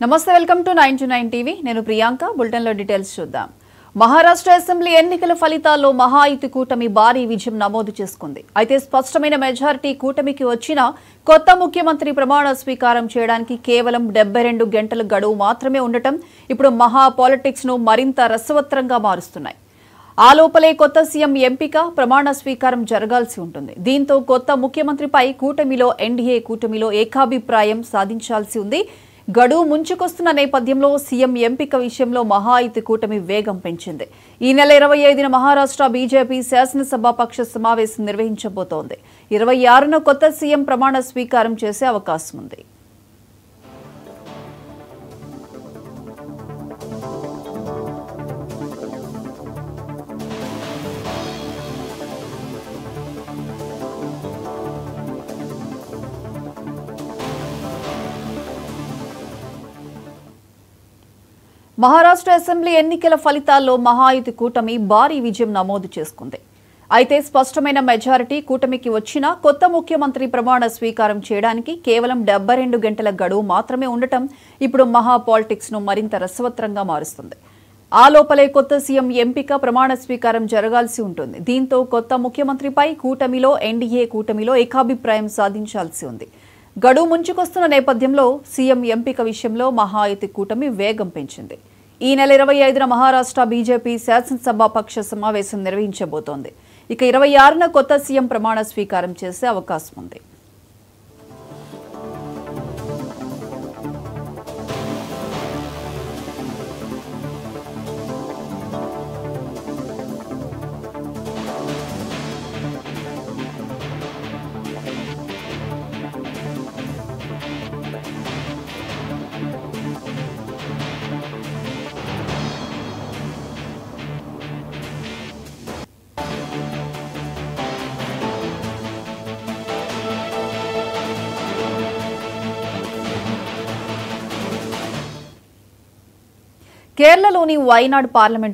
నమస్తే welcome to 929 TV నేను Priyanka bulletin లో డీటెయిల్స్ చూద్దాం మహారాష్ట్ర అసెంబ్లీ ఎన్నికల ఫలితాల్లో మహాయుతి కూటమి భారీ విజయం నమోదు చేసుకుంది అయితే స్పష్టమైన మెజారిటీ కూటమికి వచ్చిన కొత్త ముఖ్యమంత్రి ప్రమాణ స్వీకారం చేయడానికి కేవలం 72 గంటల గడువు మాత్రమే ఉండటం ఇప్పుడు మహా పాలిటిక్స్ ను మరింత రసవత్రంగా మారుస్తున్నాయి ఆ లోపలే కొత్త సీఎం ఎంపిక ప్రమాణ స్వీకారం జరగాల్సి ఉంటుంది దీంతో కొత్త ముఖ్యమంత్రిపై కూటమిలో ఎన్డీఏ కూటమిలో ఏకాభిప్రాయం సాధించాల్సి ఉంది గడువు ముంచుకొస్తున్న నేపథ్యంలో సీఎం ఎంపిక విషయంలో మహాయుతి కూటమి వేగం పెంచింది ఈ నెల 25న మహారాష్ట్ర బీజేపీ శాసనసభాపక్ష సమావేశం నిర్వహించబోతోంది 26న కొత్త సీఎం ప్రమాణ స్వీకారం చేసే అవకాశం ఉంది మహారాష్ట్ర అసెంబ్లీ ఎన్నికల ఫలితాల్లో మహాయుతి కూటమి భారీ విజయం నమోదు చేసుకుంది అయితే స్పష్టమైన మెజారిటీ కూటమికి వచ్చిన కొత్త ముఖ్యమంత్రి ప్రమాణ స్వీకారం చేయడానికి కేవలం 72 గంటల గడువు మాత్రమే ఉండటం ఇప్పుడు మహా పాలిటిక్స్ ను మరింత రసవత్రంగా మారుస్తుంది ఆ లోపలే కొత్త సీఎం ఎంపిక ప్రమాణ స్వీకారం జరగాల్సి ఉంటుంది దీంతో కొత్త ముఖ్యమంత్రిపై కూటమిలో ఎన్డీఏ కూటమిలో ఏకాభిప్రాయం సాధించాల్సి ఉంది గడువు ముంచుకొస్తున్న నేపథ్యంలో సీఎం ఎంపిక విషయంలో మహాయుతి కూటమి వేగం పెంచింది ఈ నెల 25న మహారాష్ట్ర బీజేపీ శాసనసభాపక్ష సమావేశం నిర్వహించబోతోంది ఇక 26న కొత్త సీఎం ప్రమాణ స్వీకారం చేసే అవకాశం ఉంది కేరళలోని వైనాడ్ పార్లమెంట్